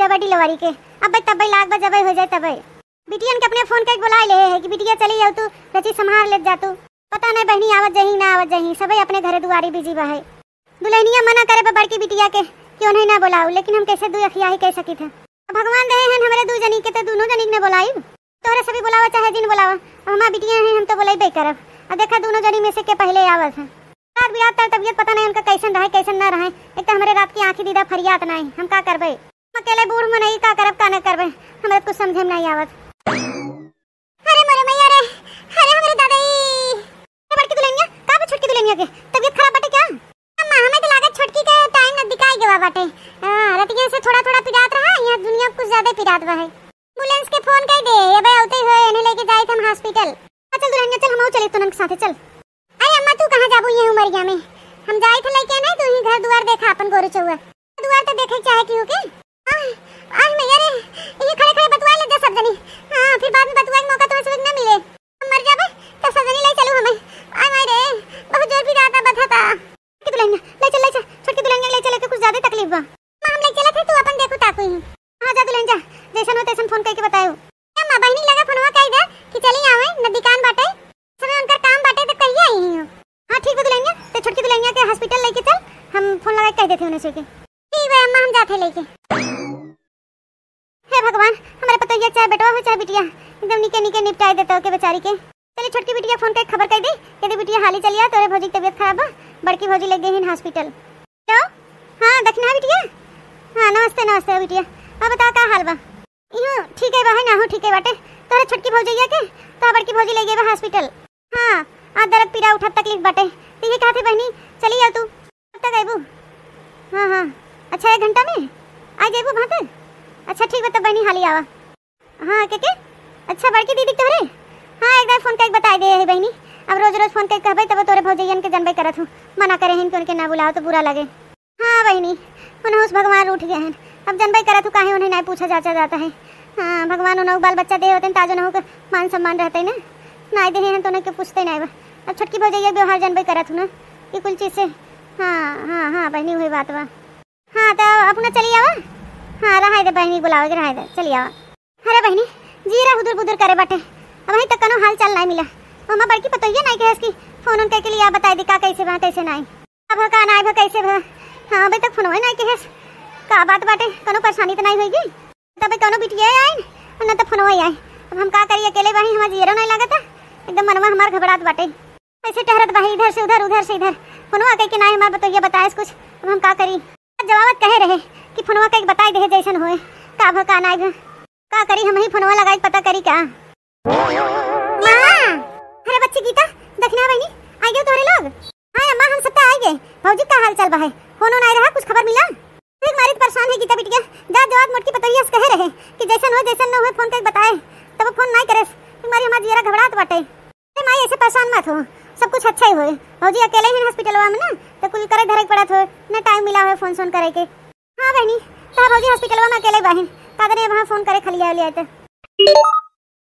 जाबे डिलीवरी के। अब तब लाग बजाबे हो जाए तब बिटियन के अपने फोन के बुला ले है कि बिटिया चली जाओ तू रची संभाल ले जा तू। पता नहीं बहनी आवत जही ना आवत जही सबे अपने घरे दुआरी बिजी बा है। दुल्हनिया मना करे बड़की बिटिया के क्यों नहीं ना बुलाऊ, लेकिन हम कैसे दू अखिया ही कह सकी थे। भगवान दे हैं हमारे दू जनी के तो दोनों जनी ने बुलाई। तोरे सभी बुलावा चाहे जिन बुलावा हमार बिटिया हैं हम तो बुलाइबे करब। अब देखा दोनों जनी में से के पहले आवत है। रात बिरात तर तबियत पता नहीं उनका कैसन रहे कैसन ना रहे। एक तो हमारे रात की आंखी दीदा फरियाद नहीं हम का करबे। अकेले बूढ़ में नहीं का करब का न करबे हमें कुछ समझ में नहीं आवत। अरे मोरे मैया रे, अरे हमारे दादाई ये बड़की दुल्हनिया का बे छोटकी दुल्हनिया के तबियत खराब बाटे क्या? अम्मा हमें तो लागत छोटकी के टाइम न दिखाई गवा बाटे। रतिया से थोड़ा थोड़ा पिरात रहा यहाँ दुनिया कुछ ज्यादा पिरात बा है। एम्बुलेंस के फोन कर दे ये बे आते हुए इन्हें लेके जाए हम हॉस्पिटल। चल दुल्हनिया चल हम चले तुरंत साथे चल। अरे अम्मा तू कहां जाबू ये उमरिया में हम जाए थे लेके नहीं तू ही घर दुआर देखा अपन गोरे चौआ दुआर तो देखे चाहे की हो के। आज मैया रे ये खड़े खड़े बतवा ले दे सब जनी। हां फिर बाद में बतवा के मौका तो समझ ना मिले हम मर जाबे तो सब जनी ले चलो हमें। आ माय रे बहुत जोर भी रात बथा था कि दुल्हनिया ले चल छोटकी दुल्हनिया ले चले के कुछ ज्यादा तकलीफ बा। मां हम ले चले थे तू अपन देखो ताकू ही। हां जा दुल्हन जा जैसन हो तैसन फोन करके बताओ। अम्मा बहनी लगा फोनवा कह दे कि चली आवे न दुकान बाटे समय उनका काम बाटे तो कहिए आई हो। हां ठीक है दुल्हनिया तो छोटकी दुल्हनिया के हॉस्पिटल लेके चल हम फोन लगा के कह देते उन्हें से के। ठीक है अम्मा हम जाते लेके। हे भगवान हमारे पतोहिया चाहे बेटवा हो चाहे बिटिया एकदम निके निके निपटाए देता के बेचारी के। चलिए छोटकी बिटिया फोन करके खबर कर दे यदि बिटिया हाली चली आ तोरे भौजी की तबीयत खराब है बड़की भौजी ले गई हॉस्पिटल। तो हां दखना बिटिया। हां नमस्ते नमस्ते बिटिया अब बता का हाल बा? इहो ठीक है बा है ना हो ठीक है बाटे तोरे छोटकी भौजैया के तो बड़की भौजी ले गई हॉस्पिटल। हां आ दर्द पीड़ा उठत तकलीफ बाटे ठीक है कहते बहनी चली आ तू कब तक आइबू? हां हां अच्छा 1 घंटा में आ जाइबू भाते। अच्छा ठीक बता बहनी हाली आवा। हां के अच्छा बड़की दीदी तोरे। हां एक बार फोन करके बता दे है बहनी अब रोज रोज फोन करके कहबे तब तोरे भौजैयन के जनबे करत हूं मना करे हैं कि उनके ना बुलाओ तो बुरा लगे। हां बहनी उन्हें उस भगवान उठ गए हैं अब जनबे करत हूं काहे उन्हें नहीं पूछा जाता है। हां भगवान उन्हें बाल बच्चा दे होते ताजो न हो मान सम्मान रहते ना नहीं दे हैं तो उन्हें के पूछते नहीं। अब छोटकी भौजैया व्यवहार जनबे करत हूं ना ये कुल चीज से। हां हां हां बहनी हुई बात बा। हां तो अपना चली आवा। हां रहा दे बहनी बुलाओगे रहा दे चली आवा। अरे बहनी जीरा हुदुर बुदुर करे बाटे अब वहीं तक कनो हाल चाल नहीं मिला। मम्मा बड़की पतोहिया नहीं कहे इसकी फोन उन के लिए बता दी का कैसे बा कैसे नहीं अब का ना कैसे बा। हां अभी तक फोन होए नहीं कहे का बात बाटे कनो परेशानी तो नहीं होगी तब कनो बिटिया आई न तो फोन होए आई। अब हम का करिए अकेले बाही हमार जीरो नहीं लगता एकदम मनवा हमार घबराहट बाटे ऐसे टहरत बाही इधर से उधर फोनवा कह के नहीं हमार बतोहिया बताए कुछ। अब हम का करी जवाब कहे रहे कि फोनवा कह के बताई दे जैसन होए का भ का नहीं का करी हम ही फोनवा लगाई पता करी का। मां अरे बच्ची गीता देखना बहनी आ गए तोरे लोग। हां अम्मा हम सब आ गए भौजी का हाल चाल बा है फोन नहीं रहा कुछ खबर मिला? एक मारी परेशान है गीता बिटिया जा जवाब मोटकी पतोहिया से कहे रहे कि जैसन हो जैसन न हो फोन करके बताए तब फोन नहीं करे तुम्हारी हमार जीरा घबराहट बाटे। अरे माई ऐसे परेशान मत हो सब कुछ अच्छा ही होए भौजी अकेले ही हॉस्पिटलवा में ना तो कुल करे धरे पड़त हो न टाइम मिला हो फोन करे के। हां बहनी तो भौजी हॉस्पिटलवा में अकेले बाहिन कादने वहां फोन करे खलिया लिया तो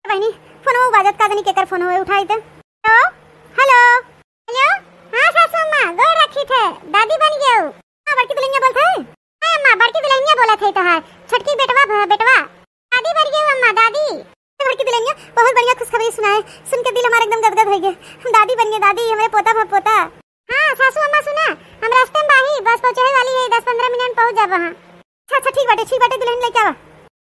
बहनी फोन वो बाजत कादनी केकर फोन होए उठाई तो हेलो हेलो। हां सासू मां गोड़ रखी थे दादी बन गयो। हां बड़की दुल्हनिया बोलत है। हां अम्मा बड़की दुल्हनिया बोलत है तोहार छोटकी बेटवा दादी बन गयो अम्मा दादी। बड़की दुल्हनिया बहुत बढ़िया खुशखबरी सुनाए सुन के दिल हमारा एकदम गदगद हो गया हम दादी बन गए दादी हमारे पोता। हां सासू अम्मा सुना हम रास्ते में बाही बस पहुंचने वाली है 10-15 मिनट पहुंच जा वहां। अच्छा ठीक बाटे दुल्हन लेके आवा।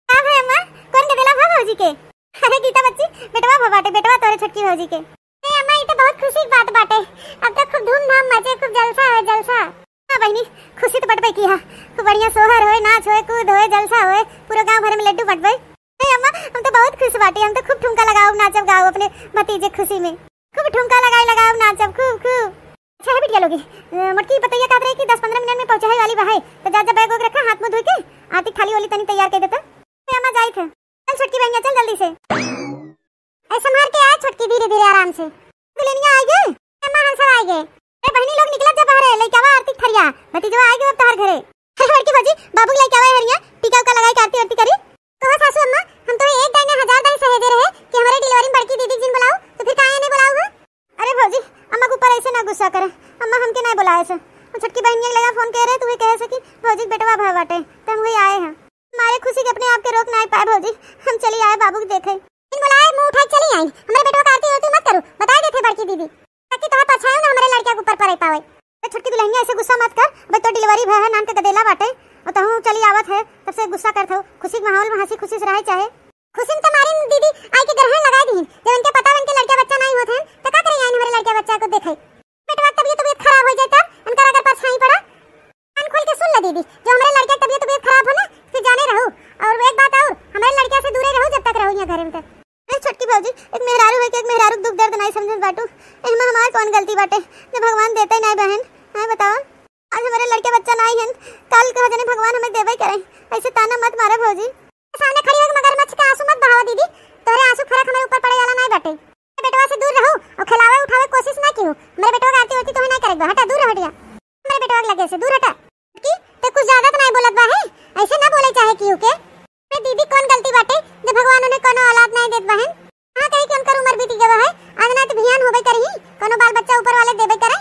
हां भाई अम्मा कौन के दिला भौजी के? अरे गीता बच्ची बेटवा तोरे छोटकी भौजी के। ए अम्मा ये तो बहुत खुशी की बात बाटे अब तो खूब धूमधाम मजे खूब जलसा है जलसा। हां बहनी खुशी तो बटबे की हां खूब बढ़िया सोहर होए नाच होए कूद होए जलसा होए पूरा गांव भर में लड्डू बटबे। ए अम्मा हम तो बहुत खुश बाटे हम तो खूब ठुमका लगाओ नाचब गाओ अपने भतीजे खुशी में खूब ठुमका लगाओ नाचब खूब। अच्छा है बिटिया लोगी मोटकी पतोहिया कहत रहे कि 10-15 मिनट में पहुंचे वाली बहाई तो जा बैग वग रखा हाथ मुंह धो के आती खाली वाली तनी तैयार कर देता। फिर अम्मा जाई थे चल छोटकी बहनिया चल जल्दी से ऐसे मार के आ छोटकी धीरे आराम से। दुल्हनिया आ गए अम्मा हम सब आ गए। ए बहनी लोग निकला जा बाहर लेके आवा आरती थरिया भतीजवा आ गए अब तोहर घरे। लड़की बाजी बाबू लेके आवा हरिया टीका का लगाई आरती आरती करी तो सासू अम्मा हम तो एक दाने 1000 दाने सहेजे रहे कि हमारे डिलीवरी में बड़की दीदी जिन बुलाओ तो फिर काहे नहीं बुलाओगे? अरे भौजी अम्मा के ऊपर ऐसे ना गुस्सा करे अम्मा हमके नहीं बुलाए से छोटकी बहन ने लगा फोन कह रहे तू कहे से कि भौजी बेटवा भाई बाटे तो हम वही आए हैं। हमारे खुशी के अपने आप के रोक नहीं पाए भौजी, हम चली आए बाबू को देखे। इन बुलाए मुंह उठाए चली आई। हमारे बेटवा का आरती होती मत करो, बता देथे बड़की दीदी ताकि तोहार पछायो ना हमारे लड़किया के ऊपर पड़े पावे। ए छोटकी दुल्हनिया ऐसे गुस्सा मत कर, भाई तो डिलीवरी भय है नाम के गदेला बाटे और तहू चली आवत है तब से गुस्सा करत हो। खुशी के माहौल में हंसी खुशी से रहे चाहे। खुशी में तुम्हारी दीदी आई के ग्रहण लगा दी जब उनके पता उनके लड़का बच्चा नहीं होत है तो का करे आई हमारे लड़का बच्चा को देखे। बेटवा तबीयत खराब हो जाए तब उनका अगर परछाई पड़ा कान खोल के सुन ले दीदी, जो हमारे लड़के की तबीयत खराब हो ना फिर जाने रहो। और एक बात और, हमारे लड़के से दूर रहो जब तक रहो यहाँ घर में। तक छोटकी भौजी एक मेहरारू है कि एक मेहरारू दुख दर्द नहीं समझत बाटू, एमा हमार कौन गलती बाटे जब भगवान देते नहीं बहन। हां बताओ, आज हमारे लड़के बच्चा नहीं है, कल कह जने भगवान हमें देबे करे। ऐसे ताना मत मारो भौजी, सामने खड़ी होकर मगरमच्छ का आंसू मत बहाओ दीदी, तोरे आंसू फरक हमारे ऊपर पड़े वाला नहीं बाटे। बेटवा से दूर रहो और खिलावे उठावे कोशिश ना कियो। मेरे बेटवा आरती होती तो नहीं करेगा, हटा दूर हटिया। मेरे बेटवा के लगे से दूर हटा की ते कुछ ज्यादा तो नहीं बोलत बा है, ऐसे ना बोले चाहे कियो के। मैं दीदी कौन गलती बाटे जब भगवान उन्हें कोनो औलाद नहीं देत बहन। हां कहीं कि उनकर उम्र बीती गवा है, आज ना तो भियान होबे करही, कोनो बाल बच्चा ऊपर वाले देबे करे।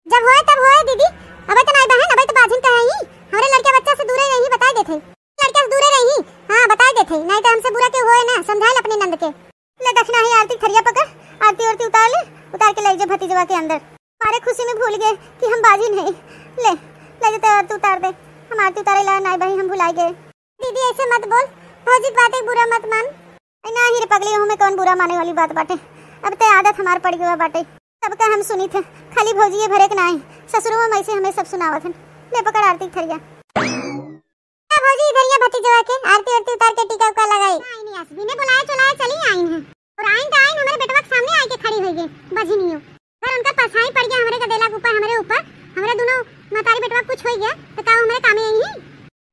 जब होए तब होए दीदी, अबे तो नहीं बहन, अबे तो बाजिन कहेही हमारे लड़के बच्चा से दूर रही बता देथे। लड़के से दूर रही हां बता देथे, नहीं तो हमसे बुरा क्यों होए ना, समझाए अपनी नंद के। ले दक्षिणा ही आरती थरिया पकड़, आरती औरती उतार ले, उतार के ले जा भतीजवा के अंदर। मारे खुशी में भूल गए कि हम बाजिन है। ले ले जा आरती उतार दे, हम आरती उतारे ला नहीं भाई हम भुला गए। दीदी ऐसे मत बोल, भौजी बातें बुरा मत मान। ना ही रे पगली हमें कौन बुरा माने वाली बात बाटे, अब ते आदत हमार पड़ गई बाटे। सबका हम सुनी थे, खाली भौजी ये भरे के नहीं, ससुरों में ऐसे हमें सब सुनावत है। ले पकड़ आरती थरिया। भौजी इधर ये भतीजवा के आरती औरती उतार के टीका उका लगाई। आईनी आसबी ने बुलाया चलाया चली आईन है और आईन तो आईन हमारे बेटवा के सामने आके खड़ी हो गई बजनियो। पर उनका पछाई पड़ गया हमारे गदेला के ऊपर, हमारे ऊपर। हमारे दोनों मातारी बेटवा कुछ हो गया तो का हमारे काम यही है,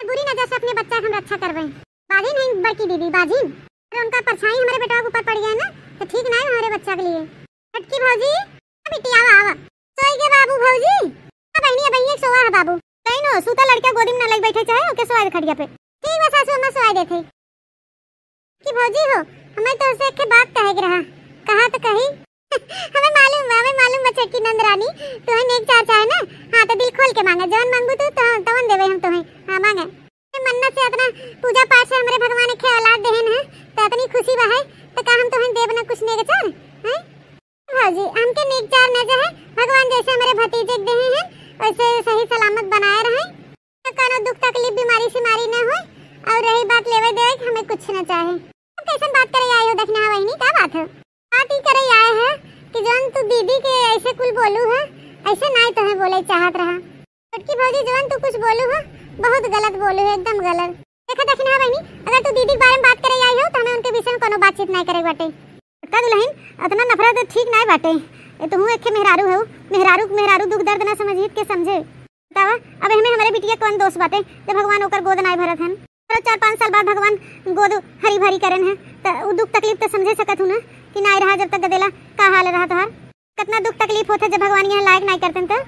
बुरी नजर से अपने बच्चा हम रक्षा करवे। बाजिन नहीं बड़की दीदी बाजिन, पर उनका परछाई हमारे बेटवा के ऊपर पड़ गया ना तो ठीक नहीं हमारे बच्चा के लिए। हटकी भौजी बेटी आवा आवा सोई के बाबू भौजी बहनी बहनी सोवा है बाबू कहीं नो सूता लड़का गोदी में ना लग बैठे चाहे ओके सोवा खड़िया पे। ठीक बस सासू अम्मा सोवा देथे कि भौजी हो हमें तो उसे एक बात कहे के रहा, कहा तो कही हमें मालूम बच्चे की नंद रानी तुम्हें नेक चाचा है ना। हां तो दिल खोल के मांगे, जवन मांगू तो तवन देवे हम तुम्हें। हां मांगे मन्नत से अपना पूजा पाठ से हमारे भगवान के औलाद देहन है तो इतनी खुशी बा है तो का हम तुम्हें देव ना कुछ नेक चार हैं भौजी। हमके नेक चार न जो है भगवान जैसे हमारे भतीजे देहे हैं वैसे सही सलामत बनाए रहे तो कोनो दुख तकलीफ बीमारी से मारी न हो। और रही बात लेवे देवे कि हमें कुछ न चाहे, कैसे बात करे आए हो दक्षिणा वहीनी क्या बात है? बात ही करे आए है कि जवन तू दीदी के ऐसे कुल बोलू है ऐसे नहीं तो है बोले चाहत रहा। छोटकी भौजी जवन तू कुछ बोलू है बहुत गलत बोलू है, एकदम गलत। देखा दक्षिणा बहनी अगर तू दीदी के बारे में बात करे आई हो तो हमें उनके विषय में कोनो बातचीत नहीं करे बाटे। का दुल्हन इतना नफरत तो ठीक नहीं बाटे, तो हूं एक मेहरारू है, मेहरारू दुख दर्द ना समझी के समझे। बतावा अब हमें हमारे बिटिया कौन दोस्त बाटे जब भगवान ओकर गोद नहीं भरत हन। 4-5 साल बाद भगवान गोद हरी भरी करन है तो दुख तकलीफ तो समझे सकत हूं ना कि नहीं रहा जब तक गदेला का हाल रहा तोहार। कितना दुख तकलीफ होता जब भगवान यहाँ लायक नहीं करते तो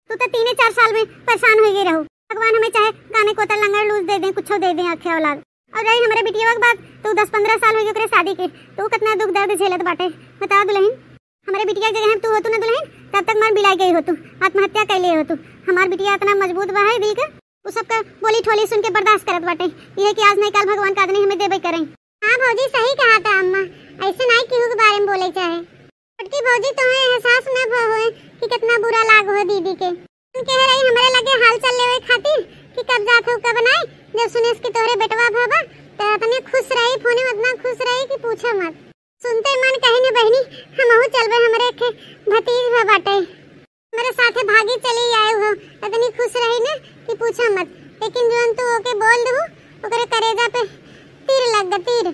तू तो 3-4 साल में परेशान हो गई रहू। भगवान हमें चाहे गाने को लंगर लूज दे दें कुछ दे दें आखे औलाद। और रही हमारे बिटिया के बाद तो 10-15 साल हो गए शादी के तो कितना दुख दर्द झेलत बाटे। बता दुल्हन हमारे बिटिया की जगह तू होतू ना दुल्हन तब तक मर बिलाई गई होतू, आत्महत्या कर लिए होतू। हमार बिटिया इतना मजबूत बा है दिल का, वो सबका बोली ठोली सुन के बर्दाश्त करत बाटे। ये कि आज नहीं कल भगवान का आदमी हमें देबे करें। हां भौजी सही कहा था अम्मा, ऐसे नहीं केहू के बारे में बोले चाहे। छोटकी भौजी तुम्हें एहसास न होए कि कितना बुरा लाग हो दीदी के। कह रही हमारे लगे हाल चल लेवे खातिर कि कब जात हो कब नहीं। जब सुने कि तोहरे बेटवा भाबा तो इतने खुश रही, फोने में इतना खुश रही कि पूछो मत। सुनते मन कहीं ने बहनी हमहु चलबे हमरे के भतीज भा बाटे, मेरे साथे भागी चली आए हो। इतनी खुश रही ना कि पूछो मत। लेकिन जोन तू ओके बोल दहु ओकरे करेजा पे तीर लग गए, तीर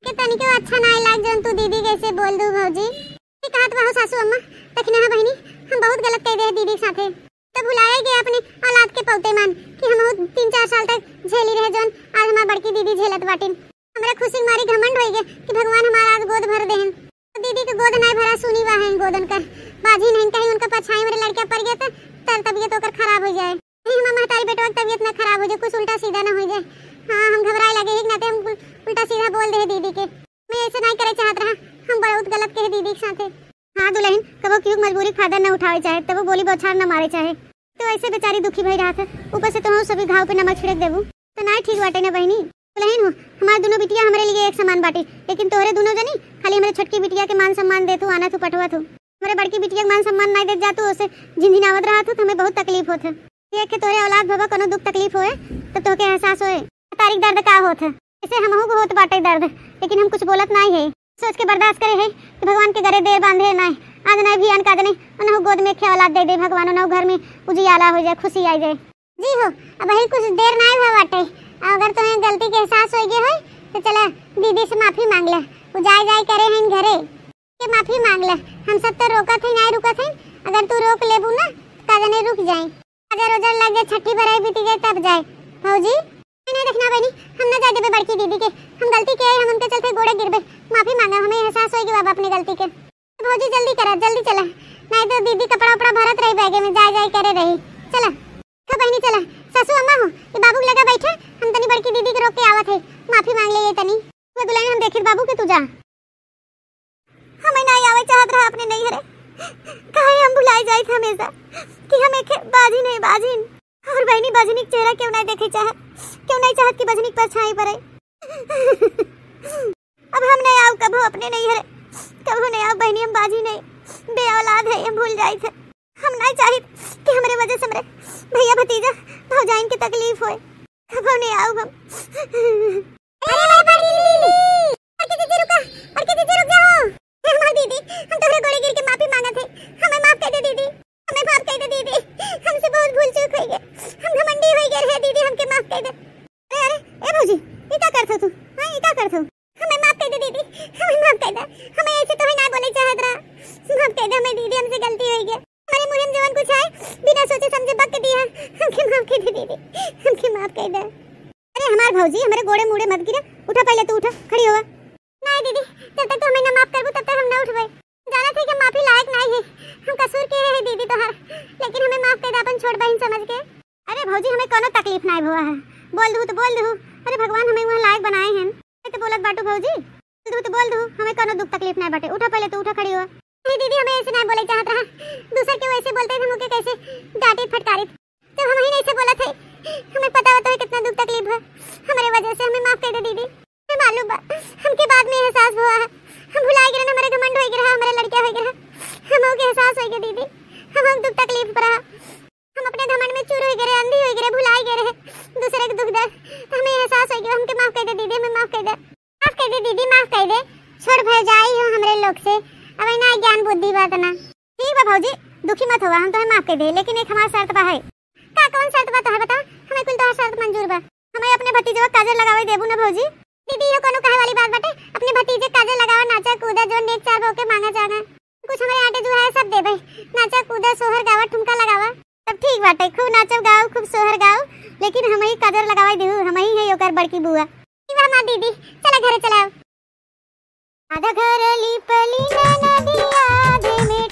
के तनिको अच्छा नहीं लाग जोन तू दीदी कैसे बोल दू भौजी। ये कहत बा सासू अम्मा तखना बहनी हम बहुत गलत कह दे दीदी के साथे। तो भुलाए गए अपने औलाद के पौते मान कि हम 3-4 साल तक झेली रहे जोन आज हमार बड़की दीदी झेलत बाटिन। हमरा खुशी मारी घमंड हो गए कि भगवान हमारा आज गोद भर देहन। तो दीदी के गोद नहीं भरा सुनी बा है गोदन कर बाजी नहीं कहीं उनका पछाई मेरे लड़का पड़ गया तो तबीयत होकर खराब हो जाए। नहीं हम महतारी बेटवा की तबीयत ना खराब हो जाए, कुछ उल्टा सीधा ना हो जाए। हां हम घबराए लगे एक ना ते हम उल्टा सीधा बोल दे दीदी के। मैं ऐसे नहीं करे चाहत रहा, हम बहुत गलत कहे दीदी के साथे। हां दुल्हन कबो क्यों मजबूरी फायदा न उठावे चाहे तब बोली बौछार न मारे चाहे। तो ऐसे बेचारी दुखी भई रहा था, ऊपर से तो सभी घाव पे नमक छिड़क देबू तो नहीं ठीक बाटे ना बहनी। दुल्हन हो, हमारे दोनों बिटिया हमारे लिए एक समान बाटे, लेकिन तोहरे दोनों जनी खाली हमारे छोटकी बिटिया के मान सम्मान देतू, आना तू पटवा तू। हमारे बड़की बिटिया के मान सम्मान नहीं दे जातू, उसे झिनझिनावत रहा तू, तो हमें बहुत तकलीफ होत है। ये के तोरे औलाद बाबा कोनो दुख तकलीफ होए तो तोके एहसास होए तारीख दर्द का होत है। ऐसे हमहू को होत बाटे दर्द, लेकिन हम कुछ बोलत नहीं है, सोच के बर्दाश्त करे है कि भगवान के घरे देर बांधे नहीं, आज नहीं भी अनका नहीं, उन्हें गोद में खे औलाद दे दे भगवान, उन्हें घर में उजियाला हो जाए, खुशी आ जाए। जी हो, अब वही कुछ देर नहीं हुआ बाटे, अगर तुम्हें गलती के एहसास हो गया है तो चला दीदी से माफी मांग ले, वो जाए करे हैं घरे के माफी मांग ले। हम सब तो रोका थे नहीं रुका थे, अगर तू रोक लेबू ना काजा नहीं रुक जाए, अगर रोजर लग जाए, छठी बराई बीती गई तब जाए। भौजी नहीं देखना बनी, हम ना जाए बड़की दीदी के, हम गलती किए, हम उनके चलते गोड़े गिरबे, माफी मांगा, हमें एहसास होगी बाबा अपनी गलती के। भौजी जल्दी करा, जल्दी चला, नहीं तो दीदी कपड़ा उपड़ा भरत रही बैगे में, जाए करे रही। चला खा बहनी चला, सासू अम्मा हो ये बाबू लगा बैठे, हम तनी बड़की दीदी के रोक के आवत है, माफी मांग ले ये तनी। वो दुल्हन हम देखित बाबू के तू जा, हमें नहीं आवे चाहत रहा अपने नहीं हरे, काहे हम भुलाए जाए थे हमेशा कि हम एक बाजी नहीं बाजिन, और बहनी बाजिनी के चेहरा क्यों नहीं देखे चाहत, क्यों नहीं चाहत कि बाजिनी पर छाई पड़े। अब हम नहीं आओ कबो अपने नहीं हरे, कबो नहीं आओ बहनी, हम बाजी नहीं, बे औलाद है, हम भूल जाए थे, हम नहीं चाहिए कि हमारे वजह से हमारे भैया भतीजा भौजाइन की तकलीफ होए, कबो नहीं आओ हम। अरे बड़ी दीदी रुका, बड़की दीदी रुक जाओ, हमारी दीदी हम तोहरे गोड़े गिर के माफी मांगा थे, हमें माफ कर दे दीदी, हमें माफ कर दे दीदी, हमसे बहुत भूल चूक हो गई, हम घमंडी हो गए है दीदी, हमके माफ कर दे। अरे ए भौजी ये क्या करथो तू, हां ये क्या करथो, हमें माफ कर दे दीदी, हमें माफ कर दे, हमें ऐसे तो ना बोले चाहत रहा, माफ कर दे हमें दीदी, हमसे गलती हो गई, हमारे मुंह में जवान कुछ आए बिना सोचे समझे बक दिया, हमके माफ कर दे दीदी, हमके माफ कर दे। अरे हमार भौजी हमारे गोड़े मुड़े मत गिरा, उठा पहले तू, उठा खड़ी हो। नहीं दीदी जब तक तो हमें ना माफ करबू तब तक हम ना उठबे, जाना थे कि माफी लायक नहीं है, हम कसूर के है दीदी तोहार, लेकिन हमें माफ कर दे अपन छोड़ बहन समझ के। अरे भौजी हमें कोनो तकलीफ नहीं हुआ है, बोल दू तो बोल दू, अरे भगवान हमें वहां लायक बनाए हैं, तो बोलत बाटू भौजी, तो बोल दू, हमें कोनो दुख तकलीफ नहीं बाटे, उठा पहले तू, उठा खड़ी हो। नहीं दीदी हमें ऐसे नहीं बोले चाहत रहा, दूसर के वैसे बोलते थे, मुझे कैसे डांटे फटकारी, जब हम ही नहीं से बोला थे, हमें पता होता है कितना दुख तकलीफ है, हमारे वजह से हमें माफ कर दे दीदी, हमें मालूम बा, हमके बाद में एहसास हुआ है, हम भुला गए, हमारे घमंड हो गया, हमारे लड़का हो गया, हम के एहसास हो गया दीदी, हम दुख तकलीफ पर हम अपने घमंड में चूर हो गए, अंधी हो गए, भुला गए दूसरे के दुख दर्द, हमें एहसास हो गया, हमके माफ कर दे दीदी, हमें माफ कर दे, माफ कर दे दीदी, माफ कर दे, छोड़ भर जाई हो हमरे लोग से, अब ना ज्ञान बुद्धि बात ना। ठीक बा भौजी दुखी मत होवा, हम तुम्हें माफ कर दे, लेकिन एक हमारा शर्त बा है। का कौन शर्त बा तोहर बता, हमें कुल तोहर शर्त मंजूर बा, हमें अपने भतीजे को काजल लगावे देबू ना भौजी। दीदी ये कोनो कहे वाली बात बाटे, अपने भतीजे काजल लगावा, नाचा कूदा, जो नेक चार होके मांगा जाना, कुछ हमारे आटे जो है सब देबे, नाचा कूदा, सोहर गावा, ठुमका लगावा, सब ठीक बाटे, खूब नाचब गाओ, खूब सोहर गाओ, लेकिन हम ही काजल लगावे देहू, हम ही है ओकर बड़की बुआ। ठीक बा मां दीदी, चला घरे चलाओ। आधा घर लीपली नदिया दे में